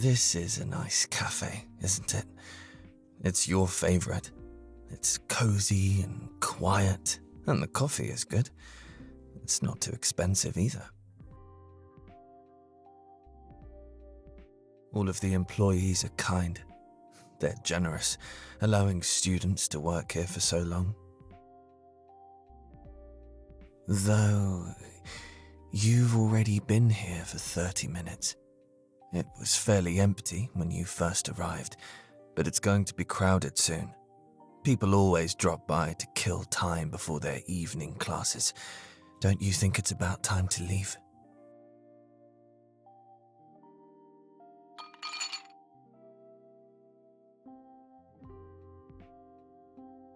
This is a nice cafe, isn't it? It's your favorite. It's cozy and quiet, and the coffee is good. It's not too expensive either. All of the employees are kind. They're generous, allowing students to work here for so long. Though, you've already been here for 30 minutes. It was fairly empty when you first arrived, but it's going to be crowded soon. People always drop by to kill time before their evening classes. Don't you think it's about time to leave?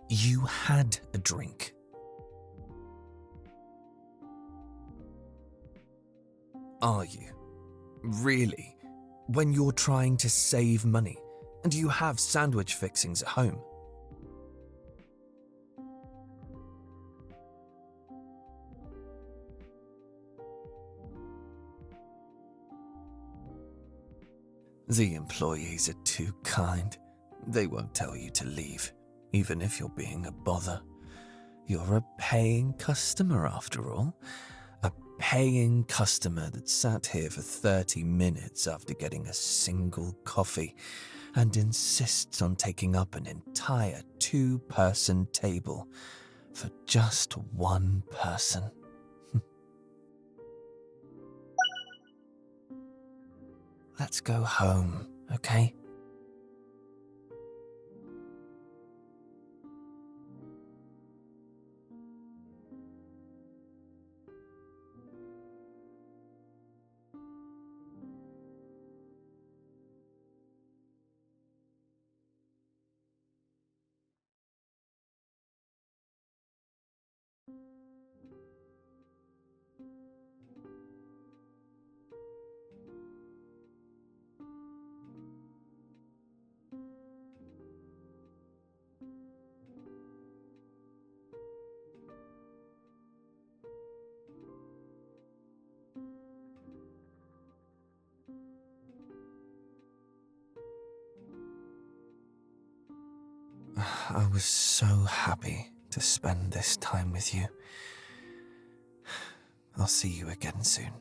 You had a drink. Are you? Really? When you're trying to save money, and you have sandwich fixings at home? The employees are too kind. They won't tell you to leave, even if you're being a bother. You're a paying customer after all. A paying customer that sat here for 30 minutes after getting a single coffee and insists on taking up an entire two-person table for just one person. Let's go home, okay? I was so happy to spend this time with you. I'll see you again soon.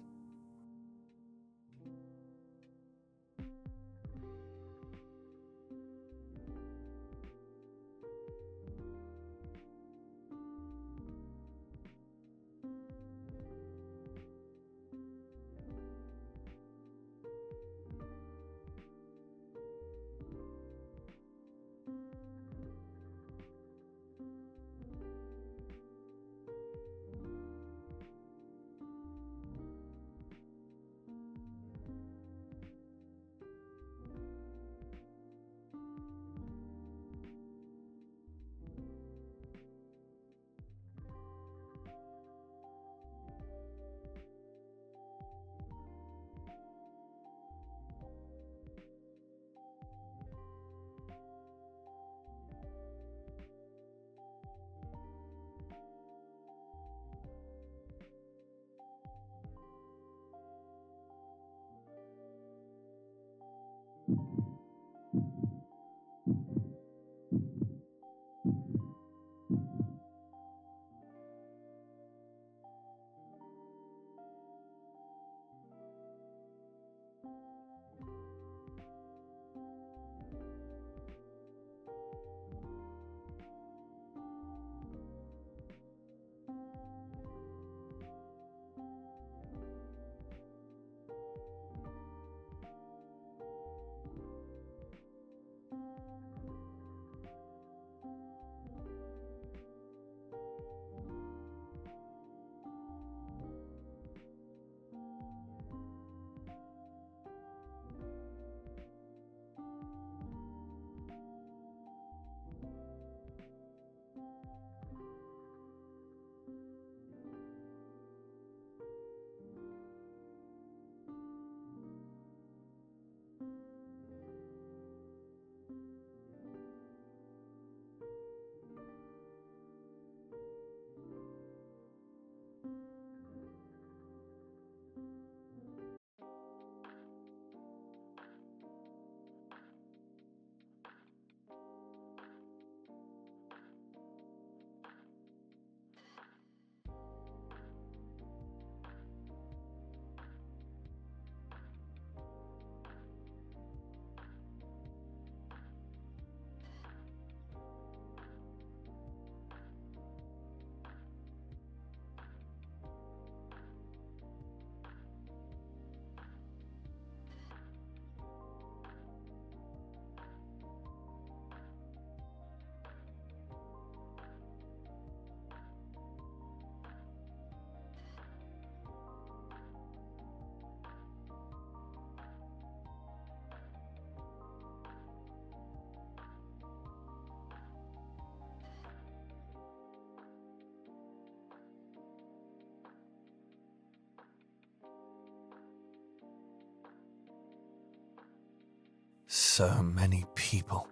So many people.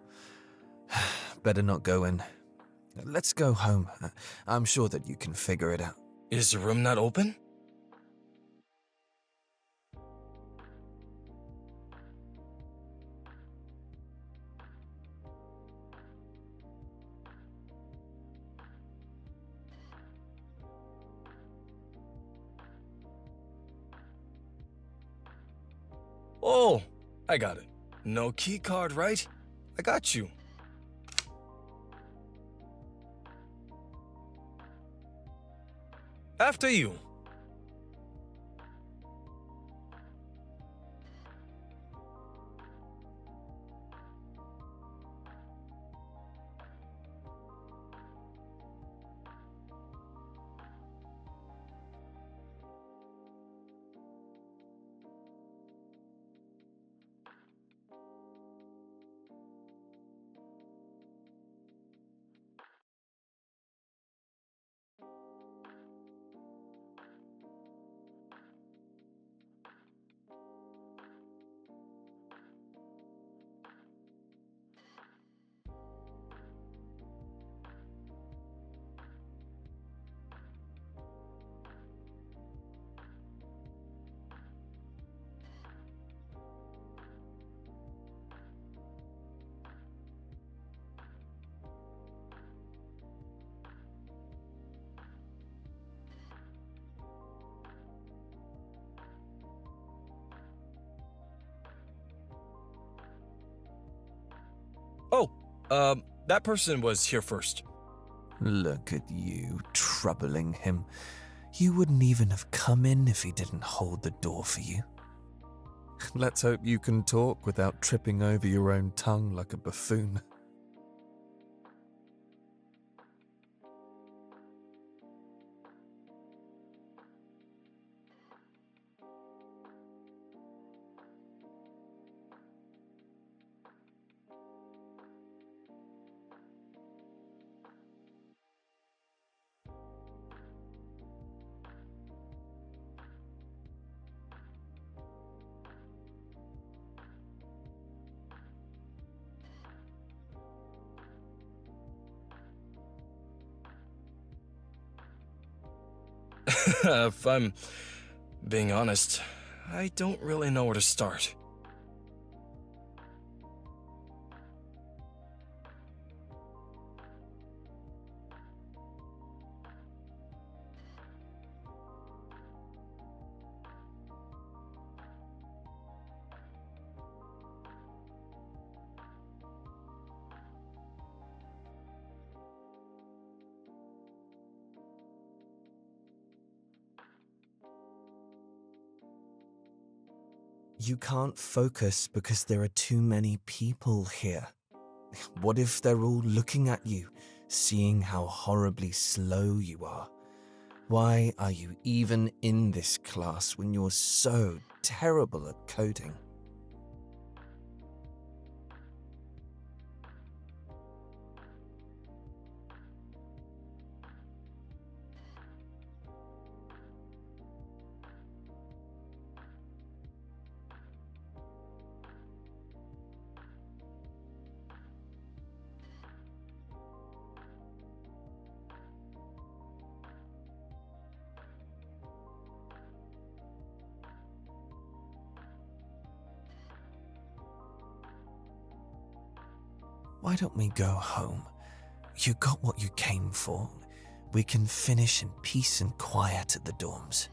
Better not go in. Let's go home. I'm sure that you can figure it out. Is the room not open? Oh, I got it. No key card, right? I got you. After you. Oh, that person was here first. Look at you, troubling him. You wouldn't even have come in if he didn't hold the door for you. Let's hope you can talk without tripping over your own tongue like a buffoon. If I'm being honest, I don't really know where to start. You can't focus because there are too many people here. What if they're all looking at you, seeing how horribly slow you are? Why are you even in this class when you're so terrible at coding? Why don't we go home? You got what you came for. We can finish in peace and quiet at the dorms.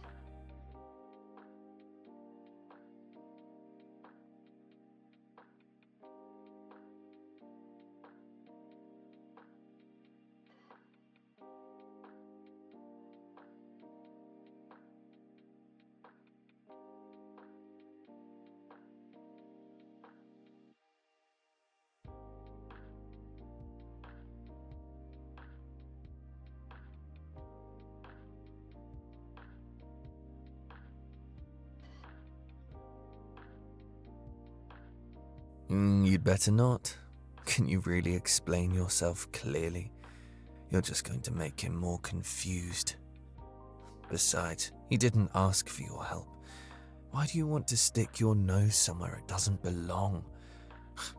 You'd better not. Can you really explain yourself clearly? You're just going to make him more confused. Besides, he didn't ask for your help. Why do you want to stick your nose somewhere it doesn't belong?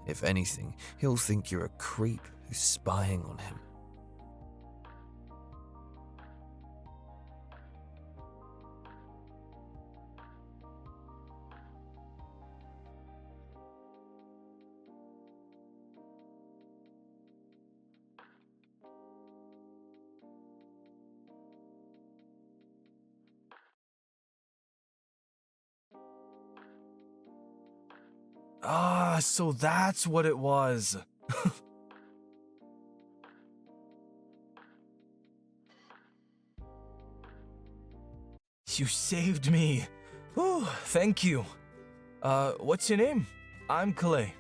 If anything, he'll think you're a creep who's spying on him. Ah, so that's what it was. You saved me. Whew, thank you. What's your name? I'm Kalei.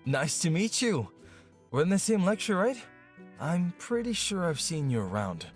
Nice to meet you. We're in the same lecture, right? I'm pretty sure I've seen you around.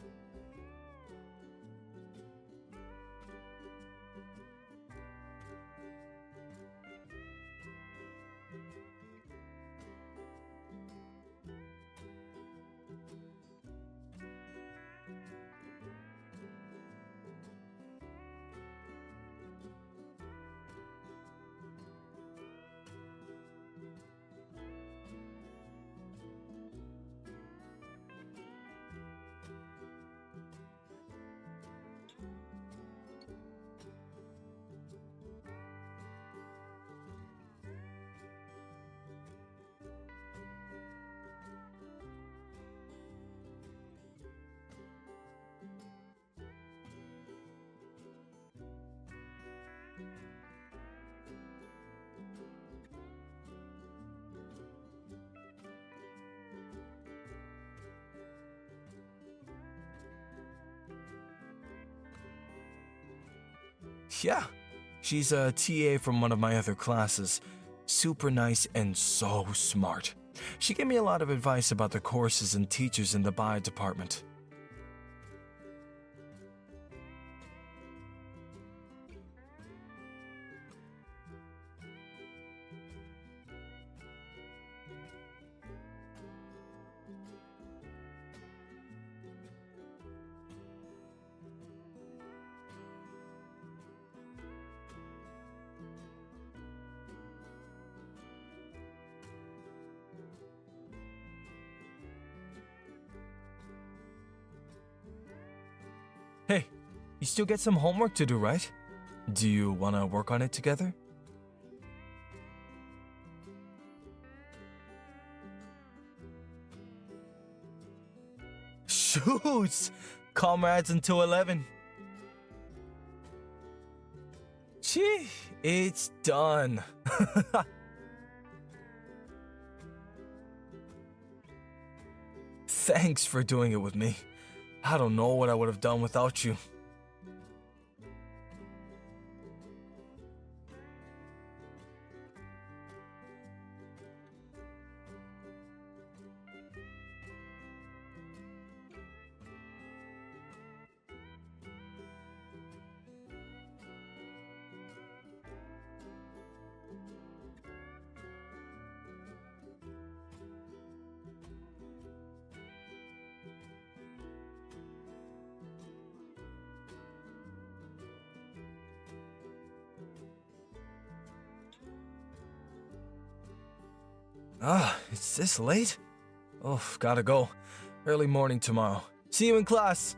Yeah, she's a TA from one of my other classes. Super nice and so smart. She gave me a lot of advice about the courses and teachers in the bio department. Hey, you still get some homework to do, right? Do you want to work on it together? Shoots! Comrades until 11. Gee, it's done. Thanks for doing it with me. I don't know what I would have done without you. It's this late? Oh, gotta go. Early morning tomorrow. See you in class.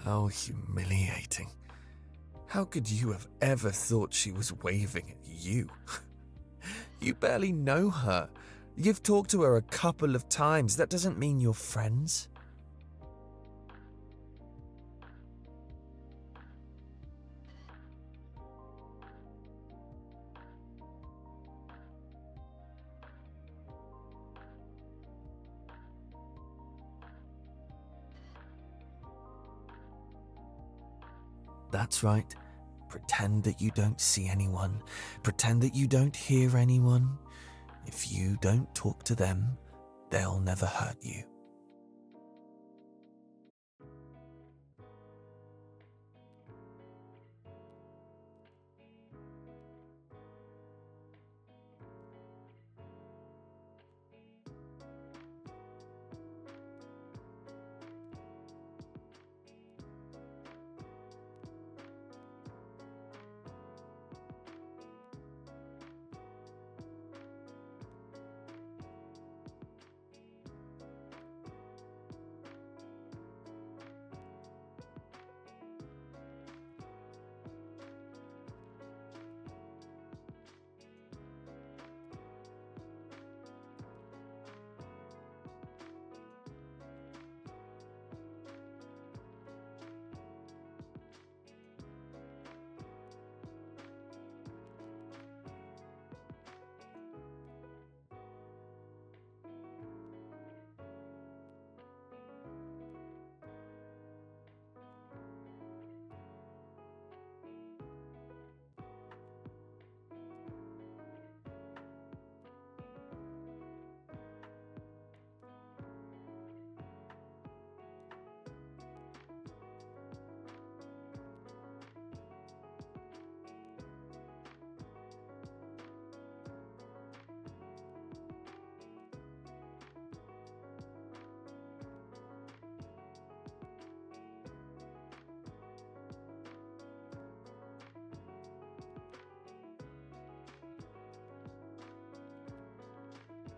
How humiliating. How could you have ever thought she was waving at you? You barely know her. You've talked to her a couple of times. That doesn't mean you're friends. That's right. Pretend that you don't see anyone. Pretend that you don't hear anyone. If you don't talk to them, they'll never hurt you.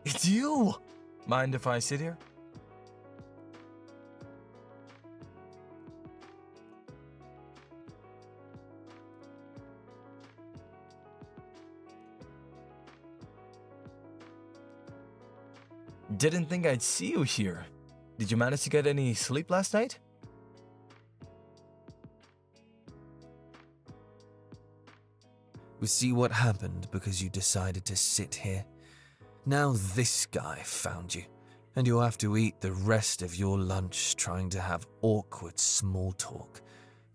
It's you! Mind if I sit here? Didn't think I'd see you here. Did you manage to get any sleep last night? We see what happened because you decided to sit here. Now this guy found you, and you'll have to eat the rest of your lunch trying to have awkward small talk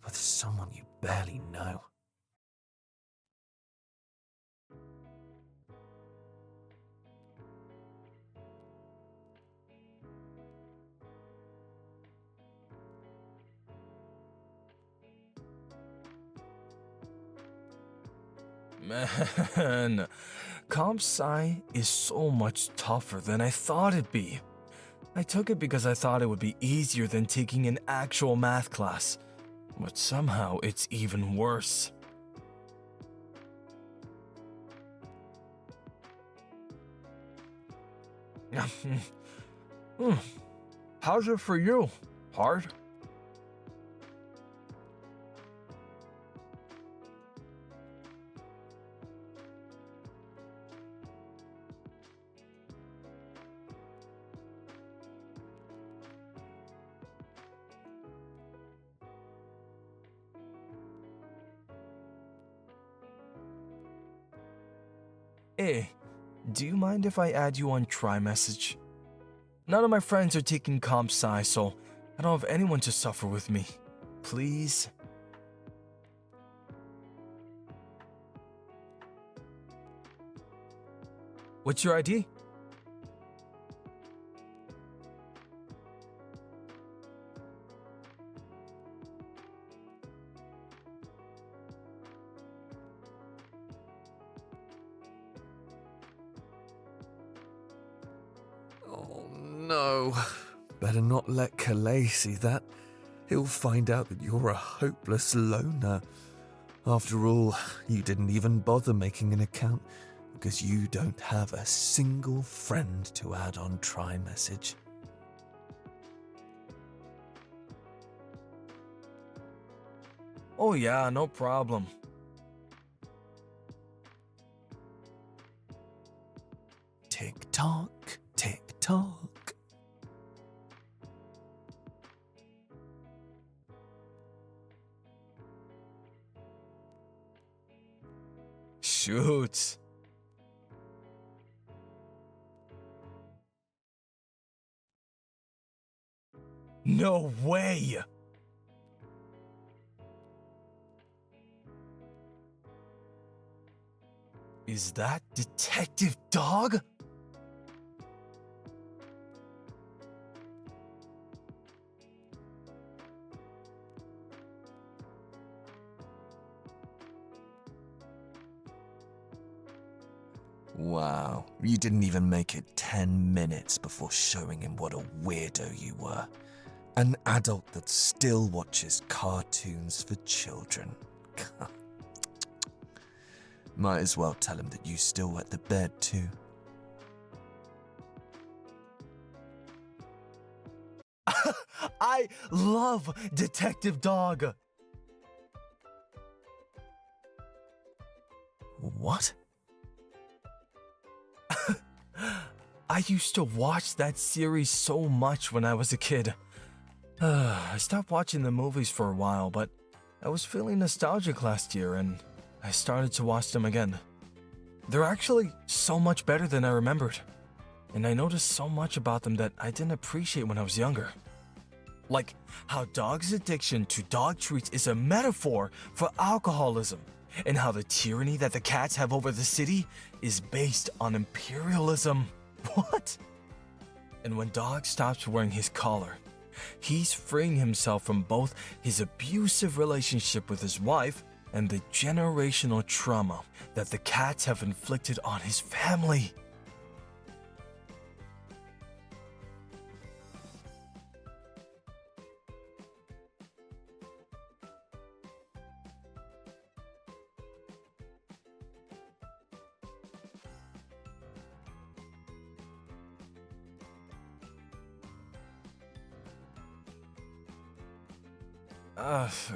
with someone you barely know. Man, comp sci is so much tougher than I thought it'd be. I took it because I thought it would be easier than taking an actual math class, but somehow it's even worse. How's it for you? Hard? Hey, do you mind if I add you on try-message? None of my friends are taking comp sci, so I don't have anyone to suffer with me. Please? What's your ID? Oh no. Better not let Kalei see that. He'll find out that you're a hopeless loner. After all, you didn't even bother making an account because you don't have a single friend to add on try-message. Oh yeah, no problem. Tick tock, tick tock. Shoot. No way! Is that Detective Dog? Wow, you didn't even make it 10 minutes before showing him what a weirdo you were. An adult that still watches cartoons for children. Might as well tell him that you still wet the bed too. I love Detective Dog. What? I used to watch that series so much when I was a kid. I stopped watching the movies for a while, but I was feeling nostalgic last year and I started to watch them again. They're actually so much better than I remembered, and I noticed so much about them that I didn't appreciate when I was younger. Like how Dog's addiction to dog treats is a metaphor for alcoholism, and how the tyranny that the cats have over the city is based on imperialism. What? And when Dog stops wearing his collar, he's freeing himself from both his abusive relationship with his wife and the generational trauma that the cats have inflicted on his family.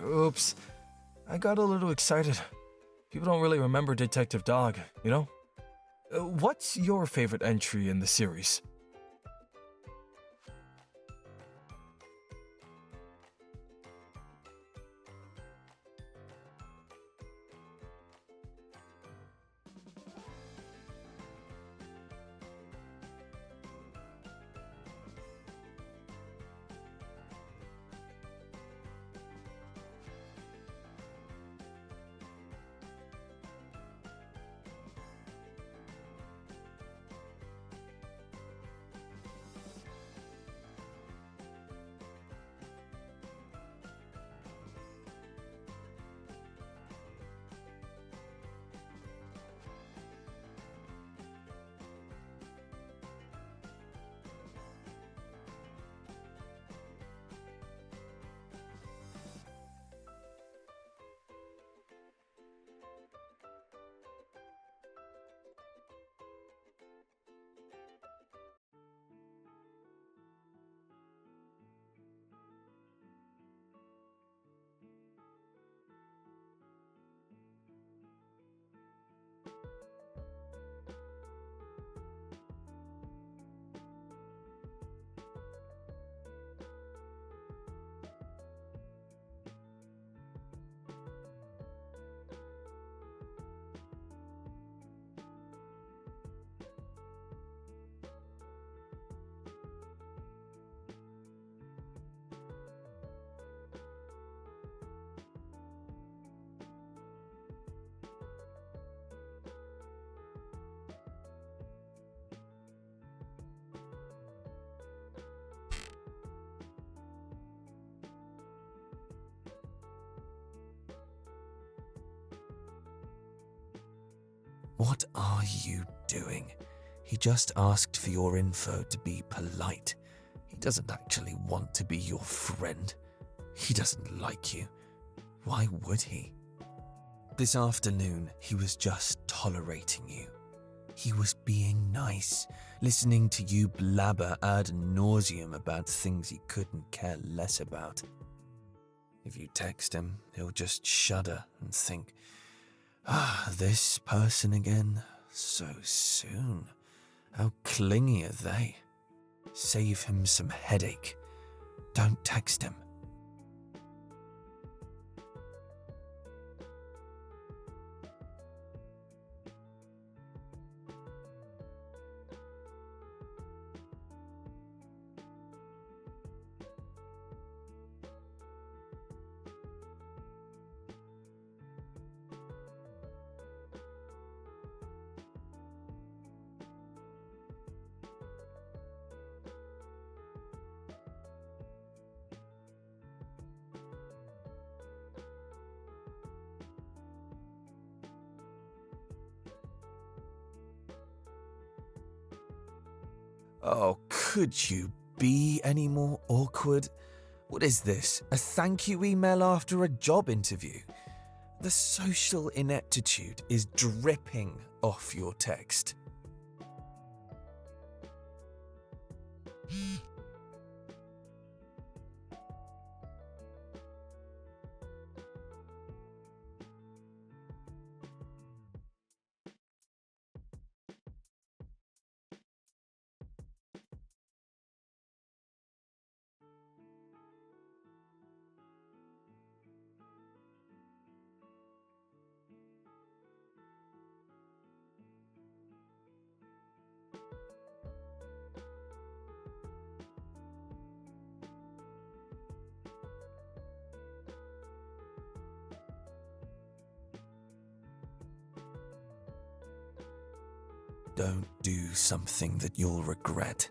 Oops. I got a little excited. People don't really remember Detective Dog, you know? What's your favorite entry in the series? What are you doing? He just asked for your info to be polite. He doesn't actually want to be your friend. He doesn't like you. Why would he? This afternoon, he was just tolerating you. He was being nice, listening to you blabber ad nauseum about things he couldn't care less about. If you text him, he'll just shudder and think, this person again? So soon. How clingy are they? Save him some headache. Don't text him. Oh, could you be any more awkward? What is this, a thank you email after a job interview? The social ineptitude is dripping off your text. Don't do something that you'll regret.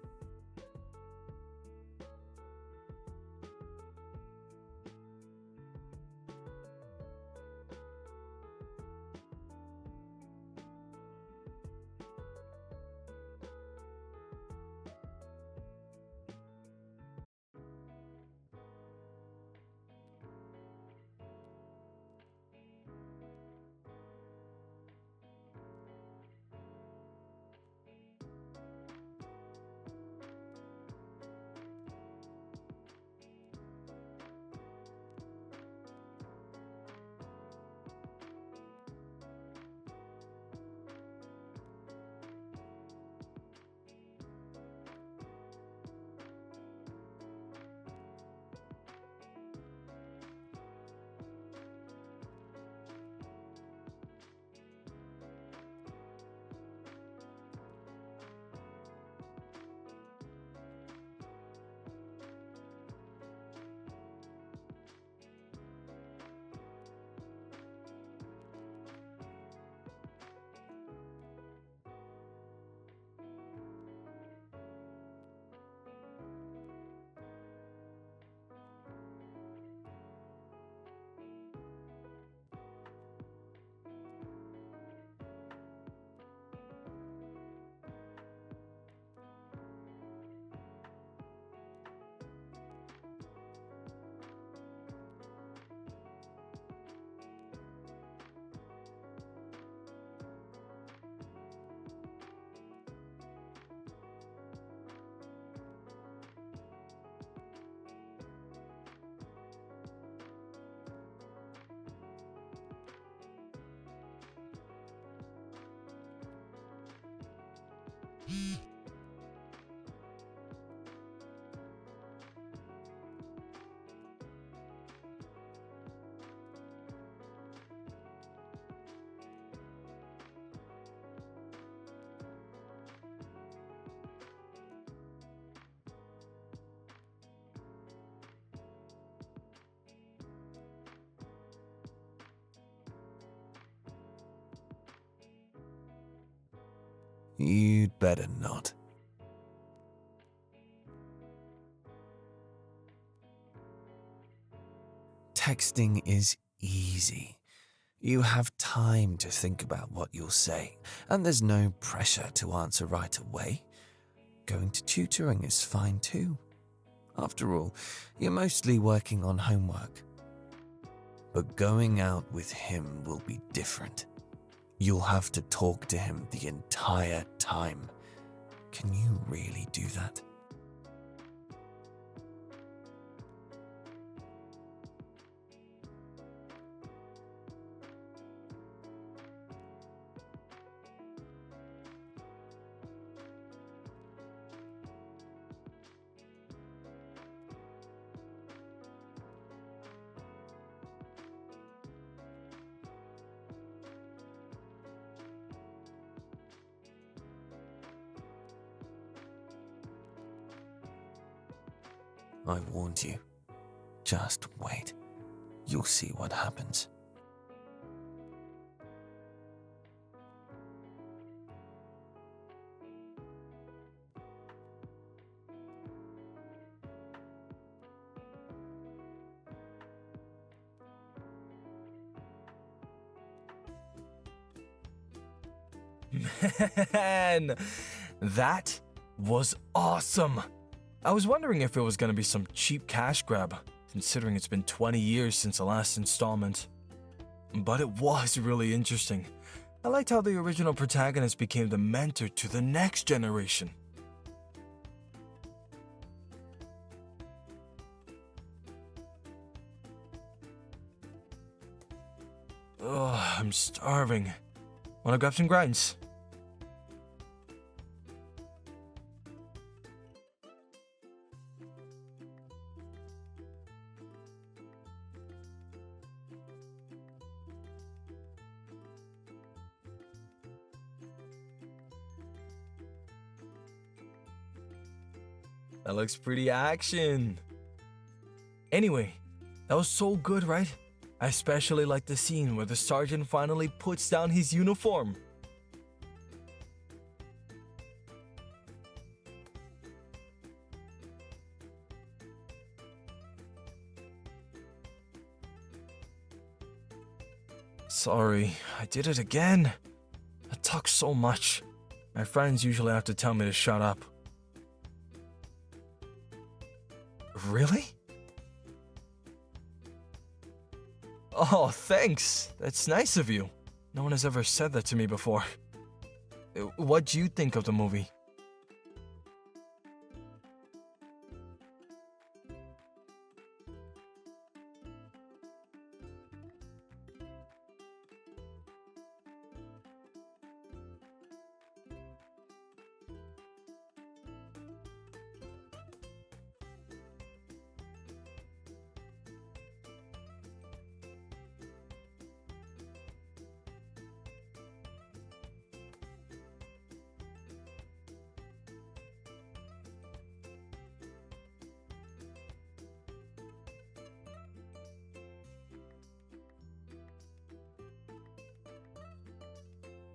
You'd better not. Texting is easy. You have time to think about what you'll say, and there's no pressure to answer right away. Going to tutoring is fine too. After all, you're mostly working on homework. But going out with him will be different. You'll have to talk to him the entire time. Can you really do that? I warned you. Just wait. You'll see what happens. Man, that was awesome. I was wondering if it was going to be some cheap cash grab, considering it's been 20 years since the last installment. But it was really interesting. I liked how the original protagonist became the mentor to the next generation. Ugh, I'm starving. Wanna grab some grinds? That looks pretty action. Anyway, that was so good, right? I especially like the scene where the sergeant finally puts down his uniform. Sorry, I did it again. I talk so much. My friends usually have to tell me to shut up. Really? Oh, thanks. That's nice of you. No one has ever said that to me before. What do you think of the movie?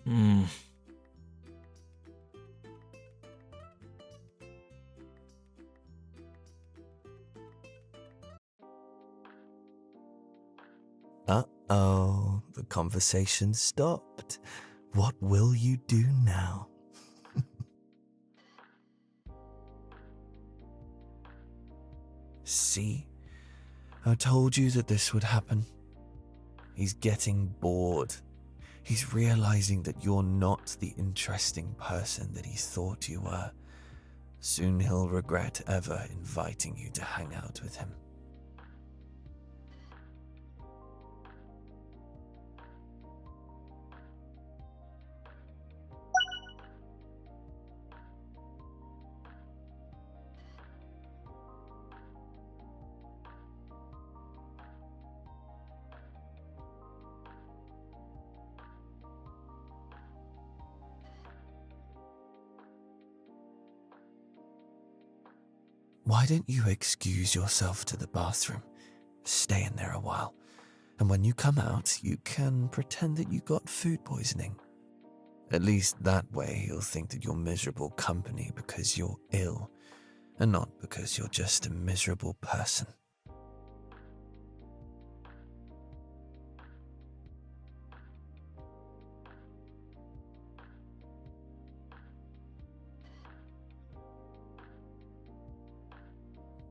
Hmm. Uh-oh, the conversation stopped. What will you do now? See? I told you that this would happen. He's getting bored. He's realizing that you're not the interesting person that he thought you were. Soon he'll regret ever inviting you to hang out with him. Why don't you excuse yourself to the bathroom? Stay in there a while. And when you come out, you can pretend that you got food poisoning. At least that way he'll think that you're miserable company because you're ill, and not because you're just a miserable person.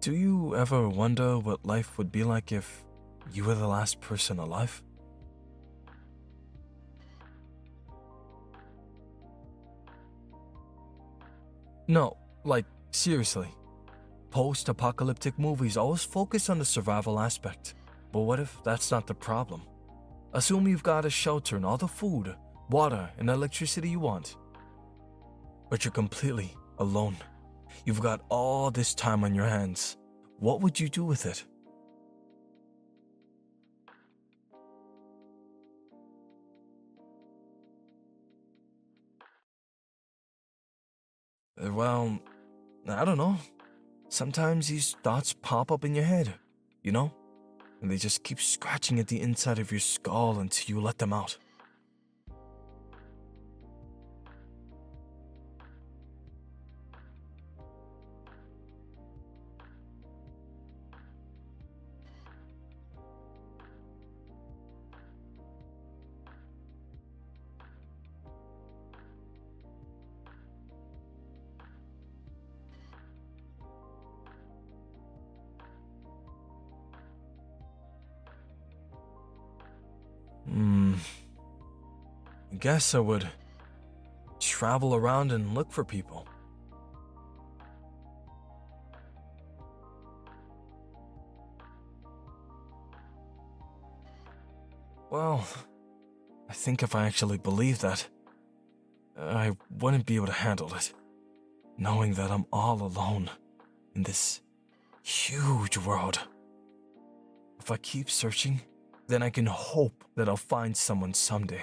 Do you ever wonder what life would be like if you were the last person alive? No, like, seriously. Post-apocalyptic movies always focus on the survival aspect. But what if that's not the problem? Assume you've got a shelter and all the food, water, and electricity you want. But you're completely alone. You've got all this time on your hands. What would you do with it? Well, I don't know. Sometimes these thoughts pop up in your head, you know? And they just keep scratching at the inside of your skull until you let them out. I guess I would travel around and look for people. Well, I think if I actually believed that, I wouldn't be able to handle it. Knowing that I'm all alone in this huge world. If I keep searching, then I can hope that I'll find someone someday.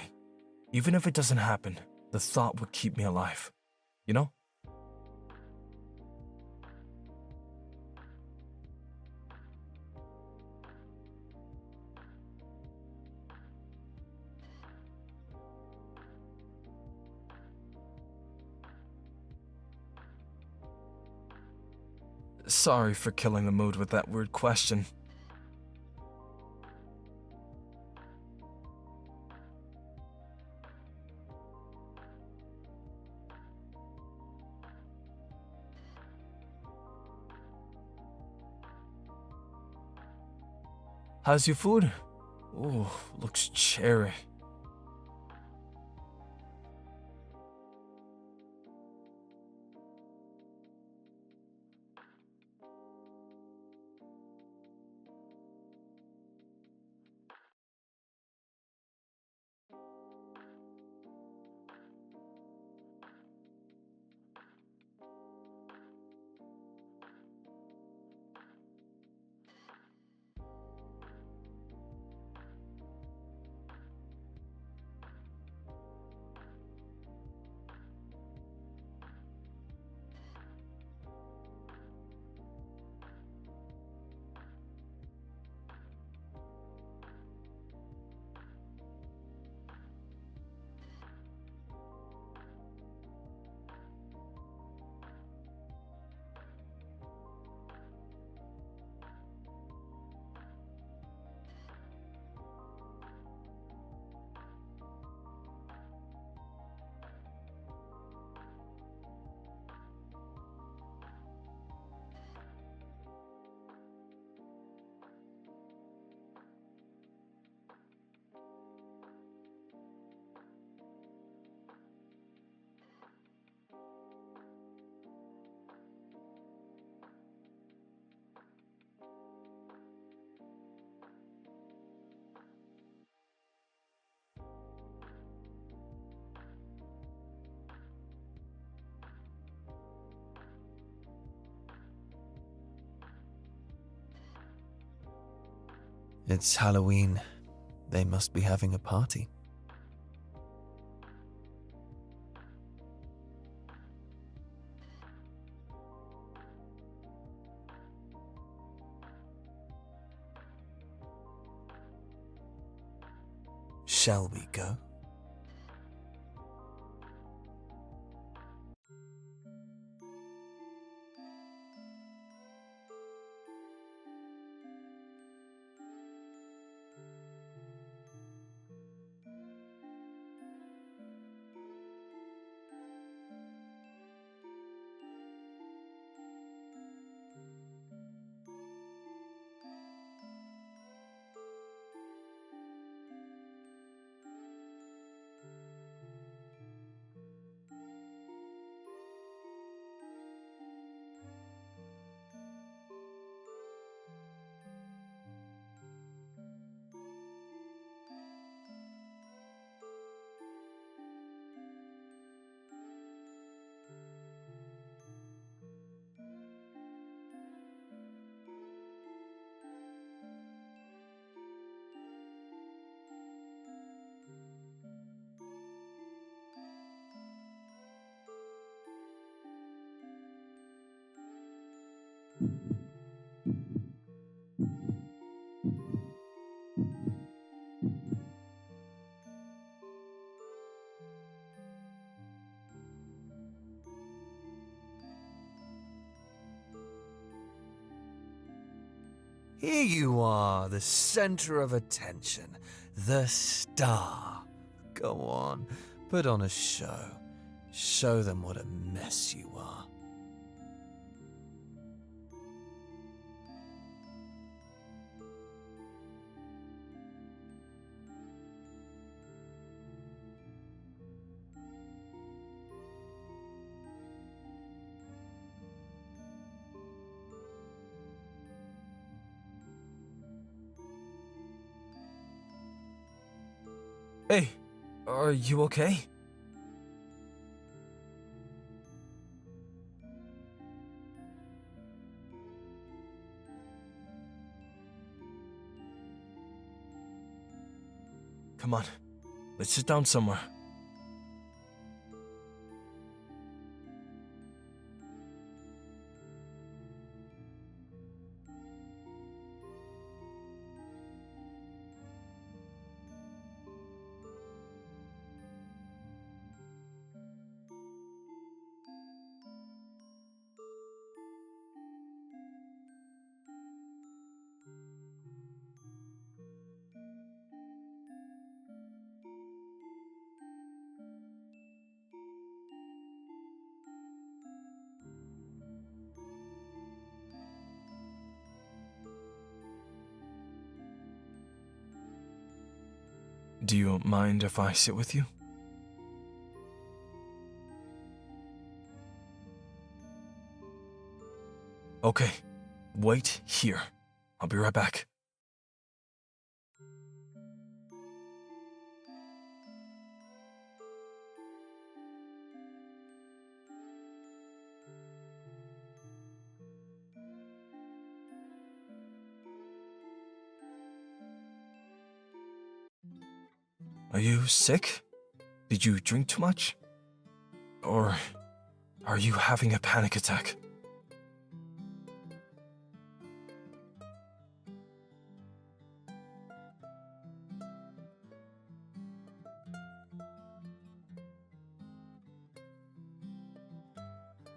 Even if it doesn't happen, the thought would keep me alive. You know? Sorry for killing the mood with that weird question. How's your food? Ooh, looks cherry. It's Halloween. They must be having a party. Shall we go? Here you are, the center of attention, the star. Go on, put on a show. Show them what a mess you are. Hey, are you okay? Come on, let's sit down somewhere. Do you mind if I sit with you? Okay, wait here. I'll be right back. Are you sick? Did you drink too much? Or are you having a panic attack?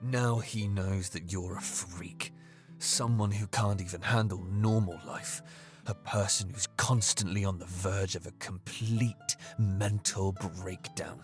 Now he knows that you're a freak. Someone who can't even handle normal life. A person who's constantly on the verge of a complete mental breakdown.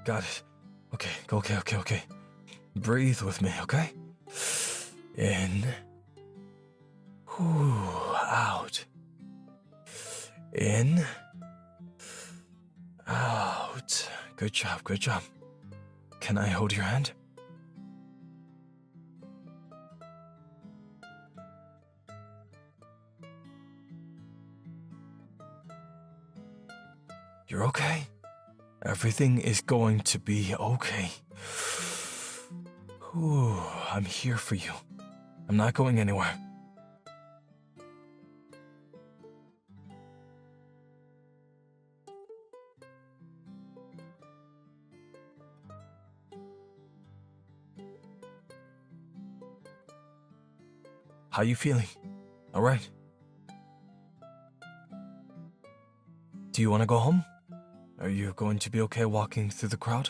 Got it. Okay. Breathe with me, okay? In. Out. In. Out. Good job. Can I hold your hand? You're okay. Everything is going to be okay. I'm here for you. I'm not going anywhere. How you feeling? All right. Do you want to go home? Are you going to be okay walking through the crowd?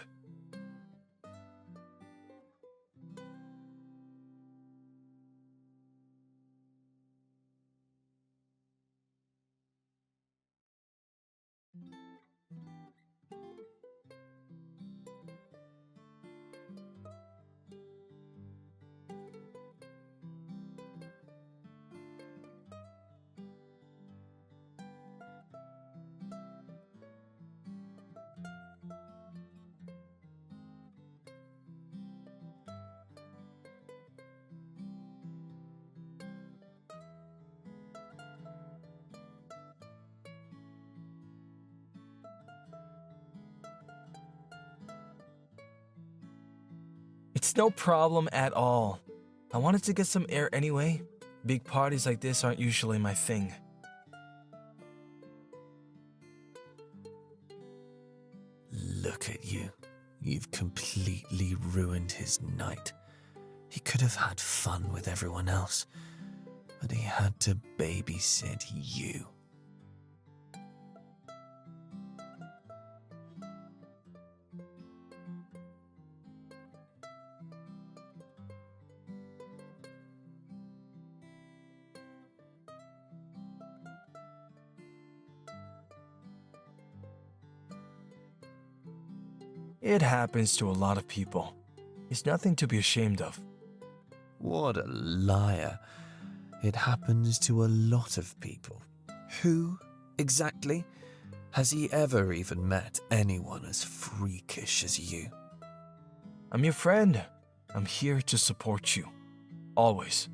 It's no problem at all. I wanted to get some air anyway. Big parties like this aren't usually my thing. Look at you. You've completely ruined his night. He could have had fun with everyone else, but he had to babysit you. It happens to a lot of people. It's nothing to be ashamed of. What a liar. It happens to a lot of people. Who, exactly? Has he ever even met anyone as freakish as you? I'm your friend. I'm here to support you. Always.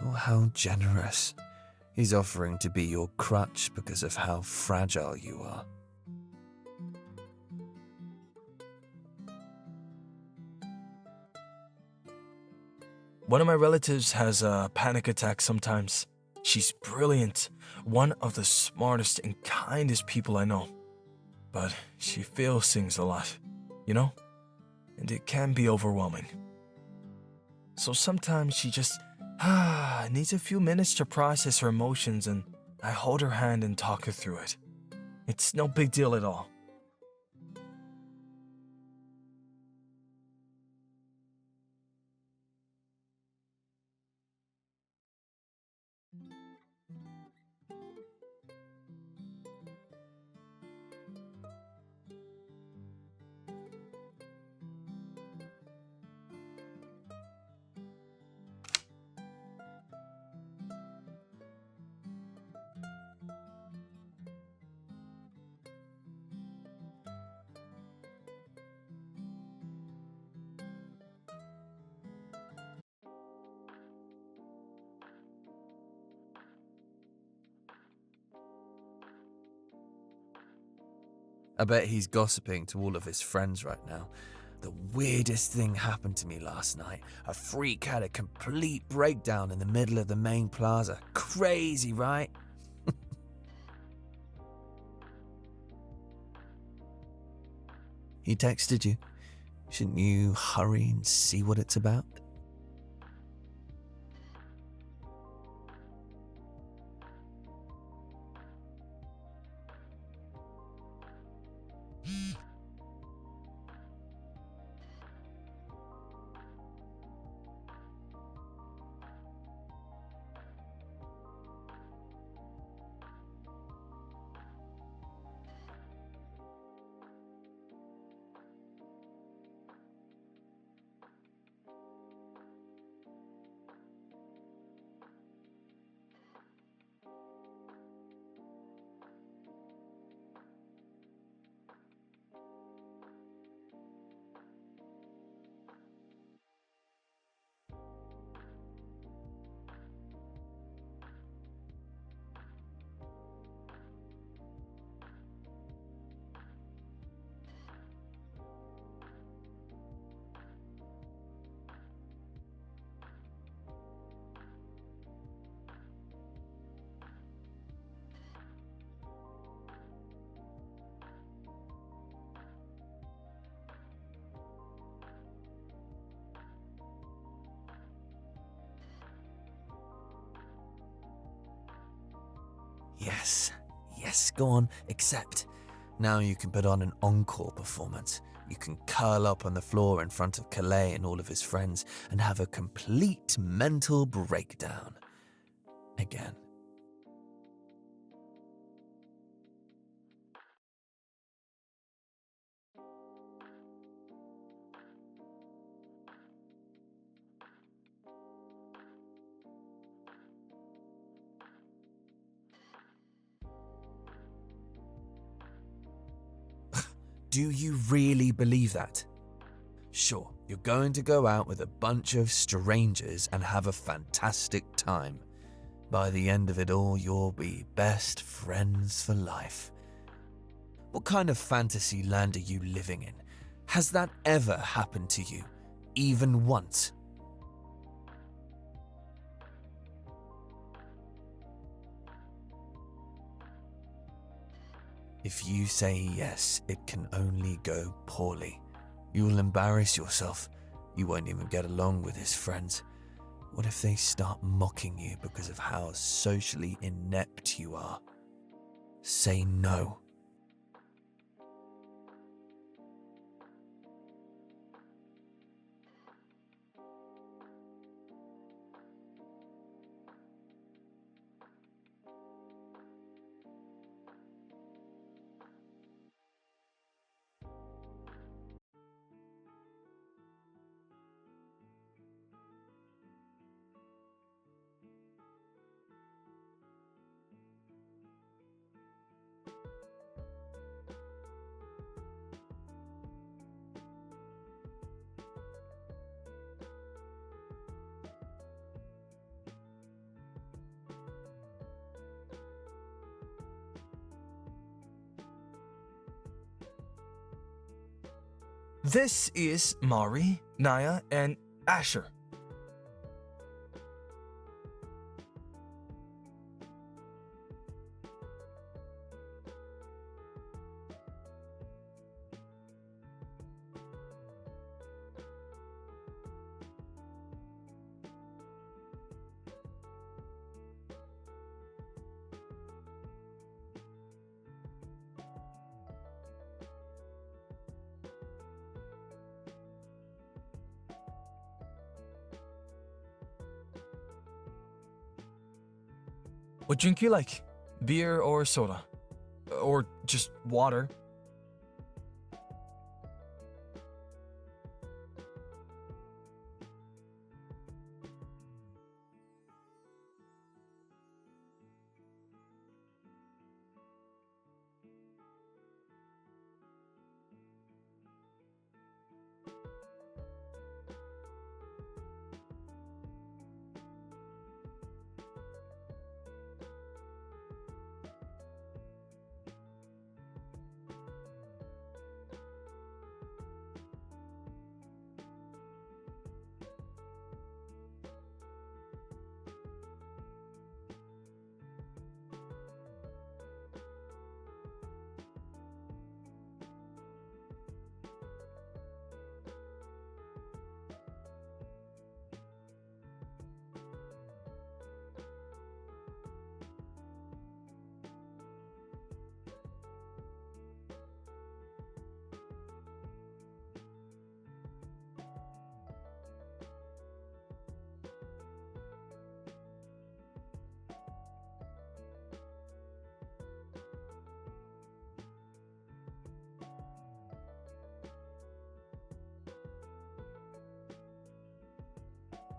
Oh, how generous. He's offering to be your crutch because of how fragile you are. One of my relatives has a panic attack sometimes. She's brilliant, one of the smartest and kindest people I know. But she feels things a lot, you know? And it can be overwhelming. So sometimes she just needs a few minutes to process her emotions, and I hold her hand and talk her through it. It's no big deal at all. I bet he's gossiping to all of his friends right now. The weirdest thing happened to me last night. A freak had a complete breakdown in the middle of the main plaza. Crazy, right? He texted you. Shouldn't you hurry and see what it's about? Yes, go on, accept. Now you can put on an encore performance. You can curl up on the floor in front of Kalei and all of his friends and have a complete mental breakdown. Again. Do you really believe that? Sure, you're going to go out with a bunch of strangers and have a fantastic time. By the end of it all, you'll be best friends for life. What kind of fantasy land are you living in? Has that ever happened to you? even once. If you say yes, it can only go poorly. You'll embarrass yourself. You won't even get along with his friends. What if they start mocking you because of how socially inept you are? Say no. This is Mari, Naya, and Asher. What drink you like? Beer or soda? Or just water?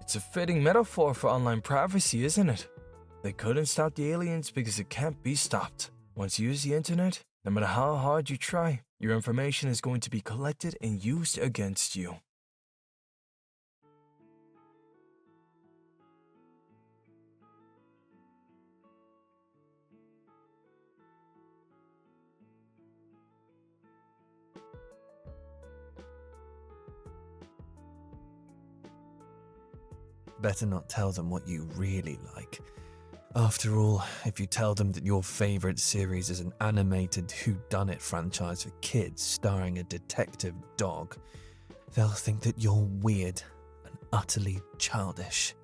It's a fitting metaphor for online privacy, isn't it? They couldn't stop the aliens because it can't be stopped. Once you use the internet, no matter how hard you try, your information is going to be collected and used against you. Better not tell them what you really like. After all, if you tell them that your favorite series is an animated whodunit franchise for kids starring a detective dog, they'll think that you're weird and utterly childish.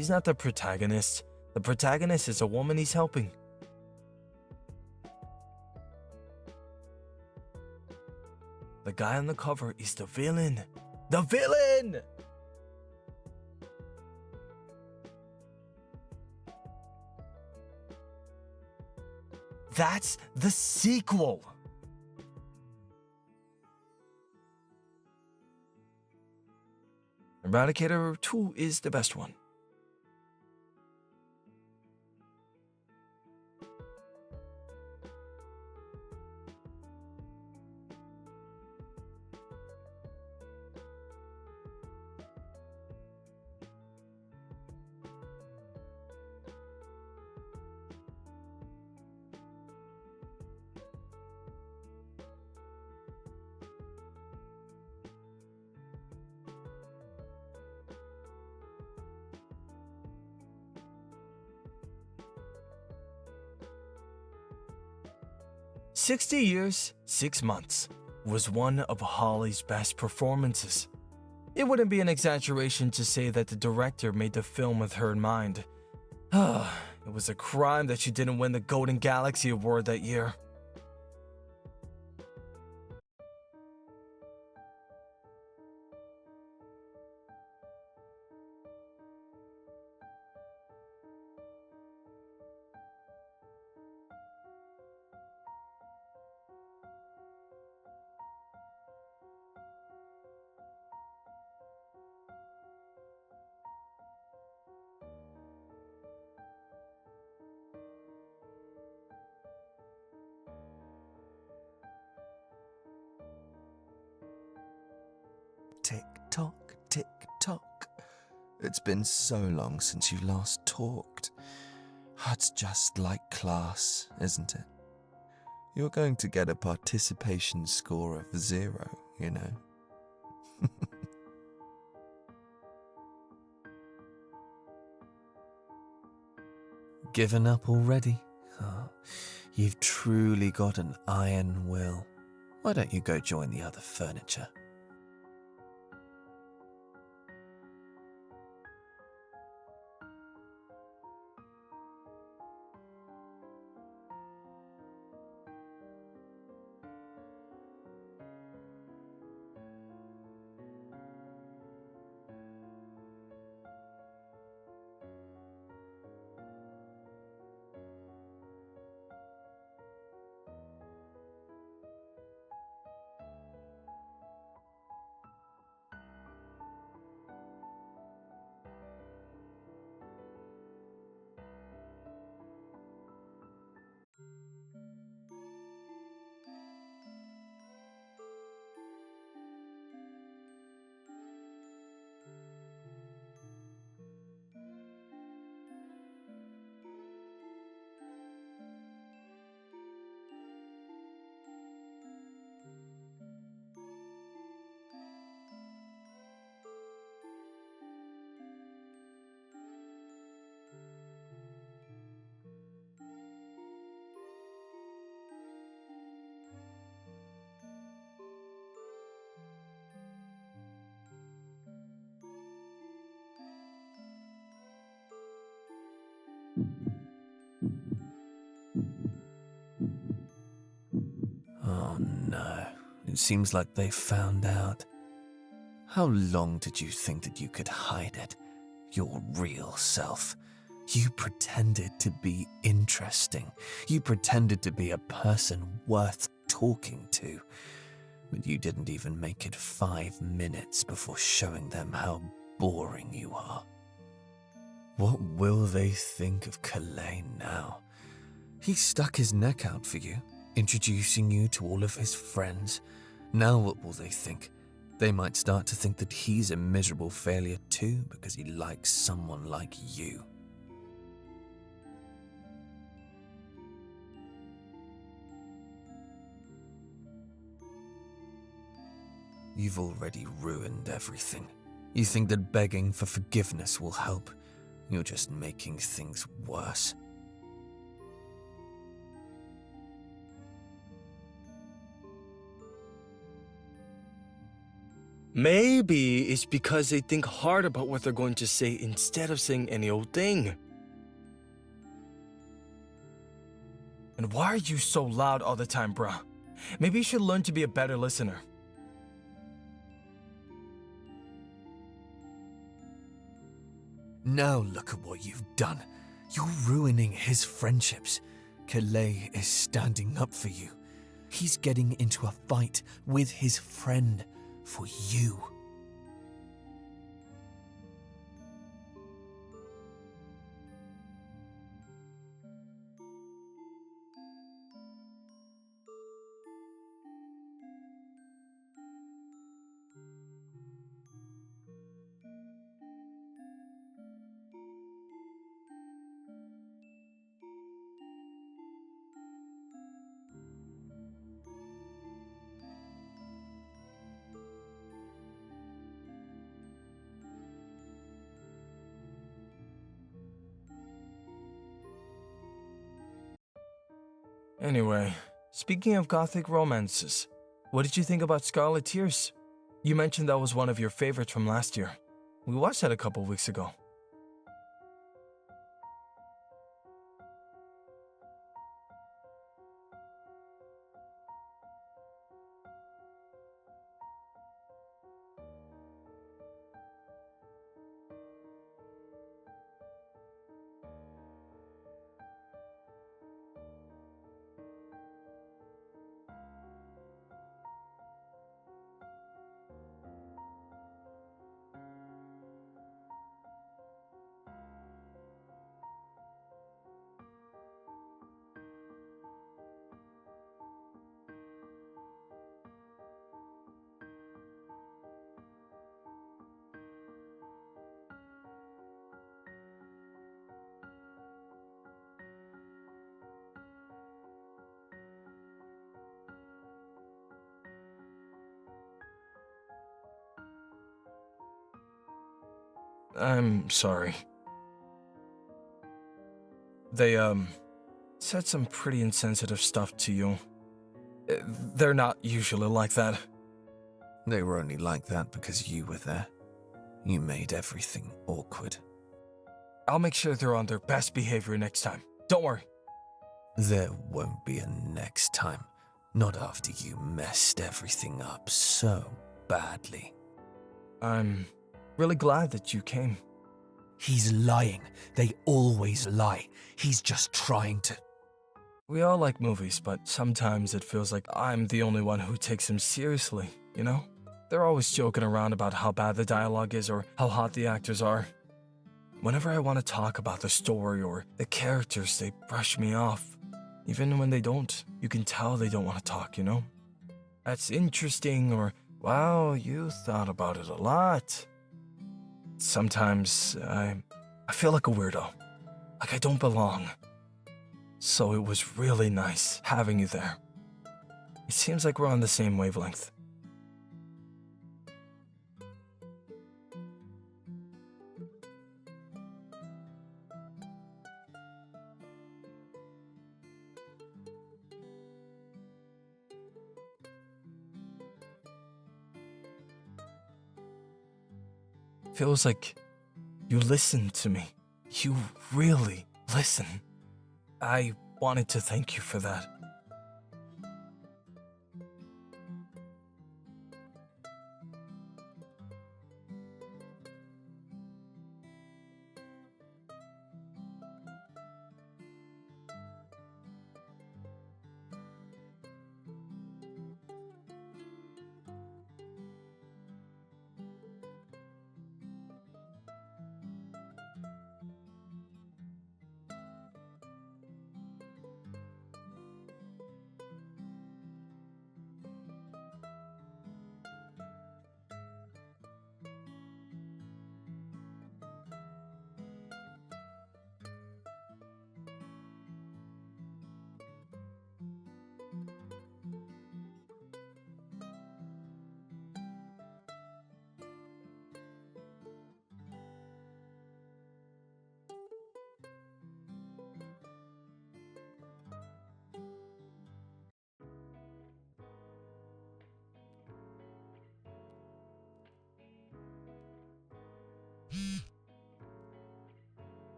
He's not the protagonist. The protagonist is a woman he's helping. The guy on the cover is the villain. The villain! That's the sequel. Eradicator 2 is the best one. 60 Years, 6 Months was one of Holly's best performances. It wouldn't be an exaggeration to say that the director made the film with her in mind. It was a crime that she didn't win the Golden Galaxy Award that year. Tick tock, tick tock. It's been so long since you last talked. It's just like class, isn't it? You're going to get a participation score of 0, you know. Given up already? Oh, you've truly got an iron will. Why don't you go join the other furniture? Oh no, it seems like they found out. How long did you think that you could hide it? Your real self. You pretended to be interesting. You pretended to be a person worth talking to. But you didn't even make it 5 minutes before showing them how boring you are. What will they think of Kalei now? He stuck his neck out for you, introducing you to all of his friends. Now what will they think? They might start to think that he's a miserable failure too because he likes someone like you. You've already ruined everything. You think that begging for forgiveness will help. You're just making things worse. Maybe it's because they think hard about what they're going to say instead of saying any old thing. And why are you so loud all the time, bruh? Maybe you should learn to be a better listener. Now look at what you've done. You're ruining his friendships. Kalei is standing up for you. He's getting into a fight with his friend for you. Anyway, Speaking of gothic romances, what did you think about Scarlet Tears? You mentioned that was one of your favorites from last year. We watched that a couple weeks ago. I'm sorry. They, said some pretty insensitive stuff to you. They're not usually like that. They were only like that because you were there. You made everything awkward. I'll make sure they're on their best behavior next time. Don't worry. There won't be a next time. Not after you messed everything up so badly. I'm really glad that you came. He's lying. They always lie. He's just trying to... We all like movies, but sometimes it feels like I'm the only one who takes them seriously, you know? They're always joking around about how bad the dialogue is or how hot the actors are. Whenever I want to talk about the story or the characters, they brush me off. Even when they don't, you can tell they don't want to talk, you know? That's interesting, or, wow, you thought about it a lot. Sometimes I feel like a weirdo, like I don't belong. So it was really nice having you there. It seems like we're on the same wavelength. Feels like you listen to me. You really listen. I wanted to thank you for that.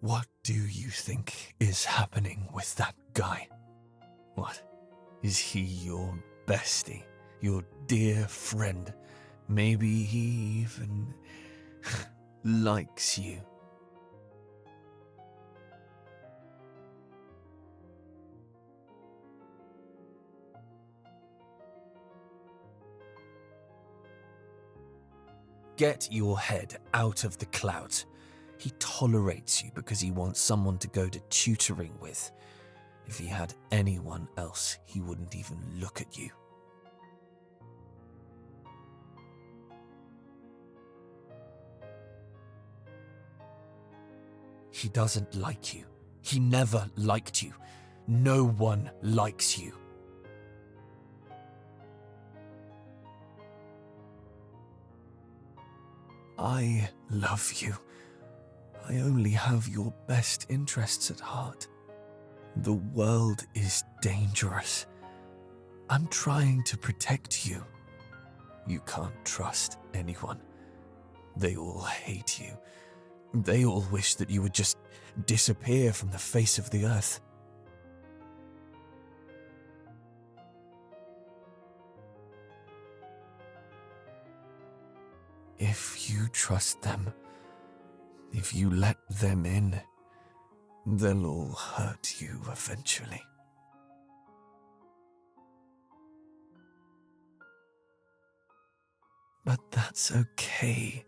What do you think is happening with that guy? What? Is he your bestie? Your dear friend? Maybe he even likes you. Get your head out of the clouds. He tolerates you because he wants someone to go to tutoring with. If he had anyone else, he wouldn't even look at you. He doesn't like you. He never liked you. No one likes you. I love you. I only have your best interests at heart. The world is dangerous. I'm trying to protect you. You can't trust anyone. They all hate you. They all wish that you would just disappear from the face of the earth. If you trust them, if you let them in, they'll all hurt you eventually. But that's okay.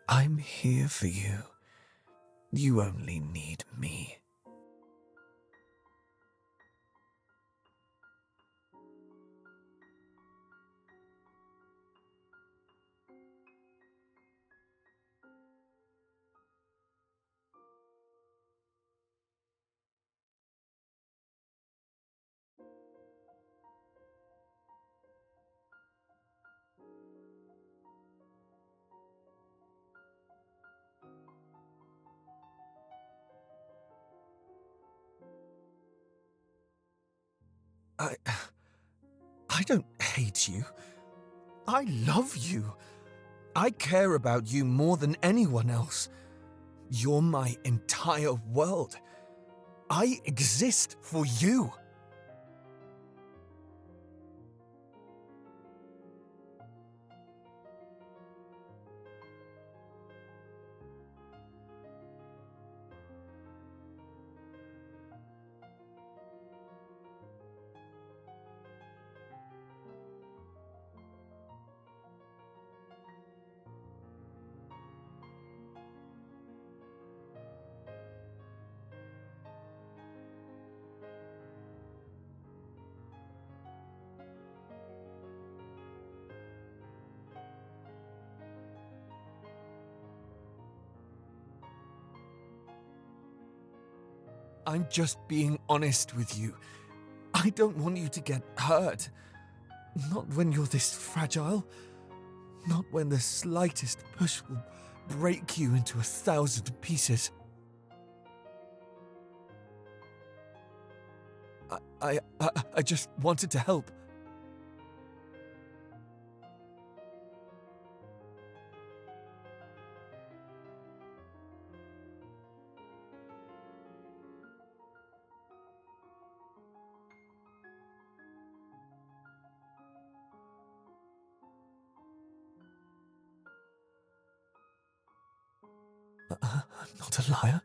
I'm here for you. You only need me. I don't hate you. I love you. I care about you more than anyone else. You're my entire world. I exist for you. I'm just being honest with you. I don't want you to get hurt. Not when you're this fragile. Not when the slightest push will break you into 1,000 pieces. I just wanted to help. I'm not a liar.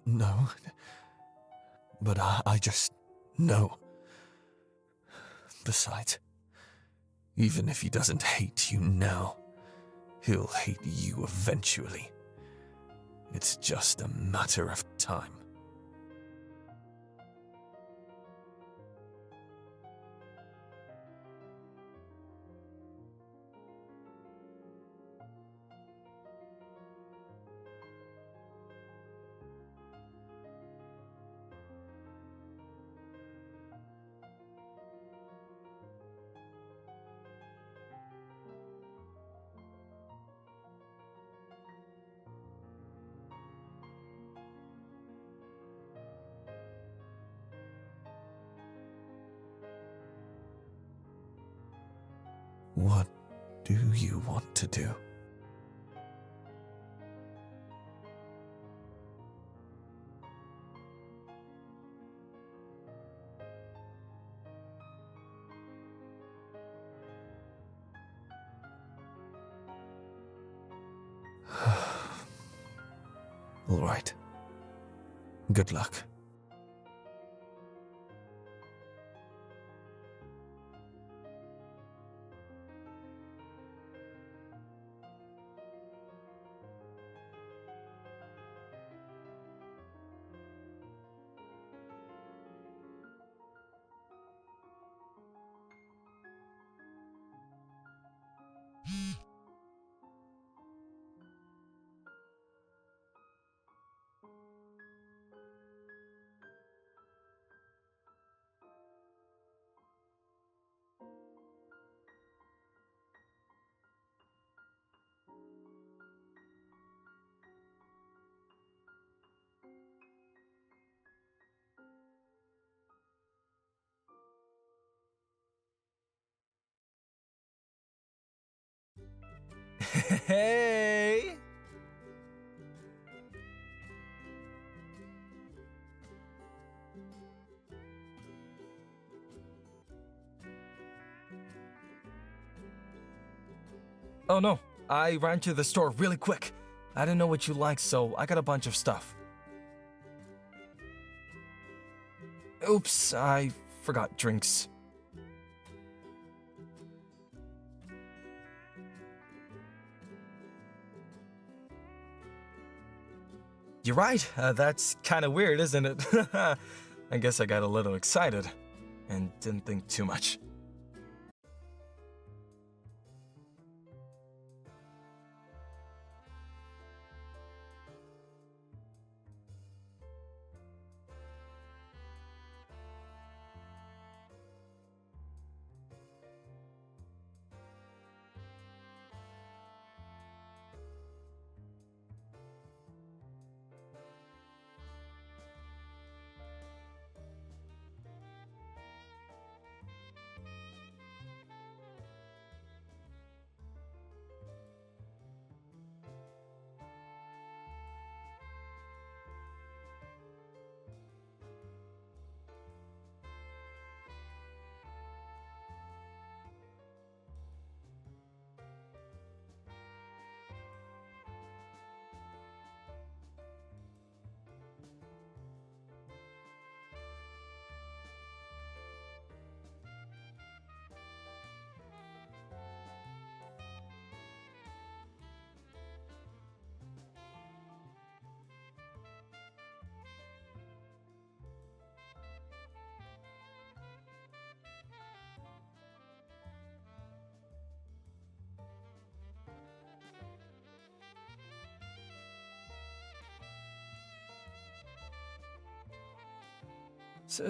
No, but I just know. Besides, even if he doesn't hate you now, he'll hate you eventually. It's just a matter of time. What do you want to do? All right. Good luck. Hey! Oh no, I ran to the store really quick. I didn't know what you liked, so I got a bunch of stuff. Oops, I forgot drinks. You're right, that's kind of weird, isn't it? I guess I got a little excited and didn't think too much.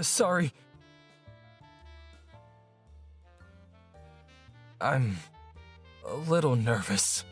Sorry. I'm a little nervous.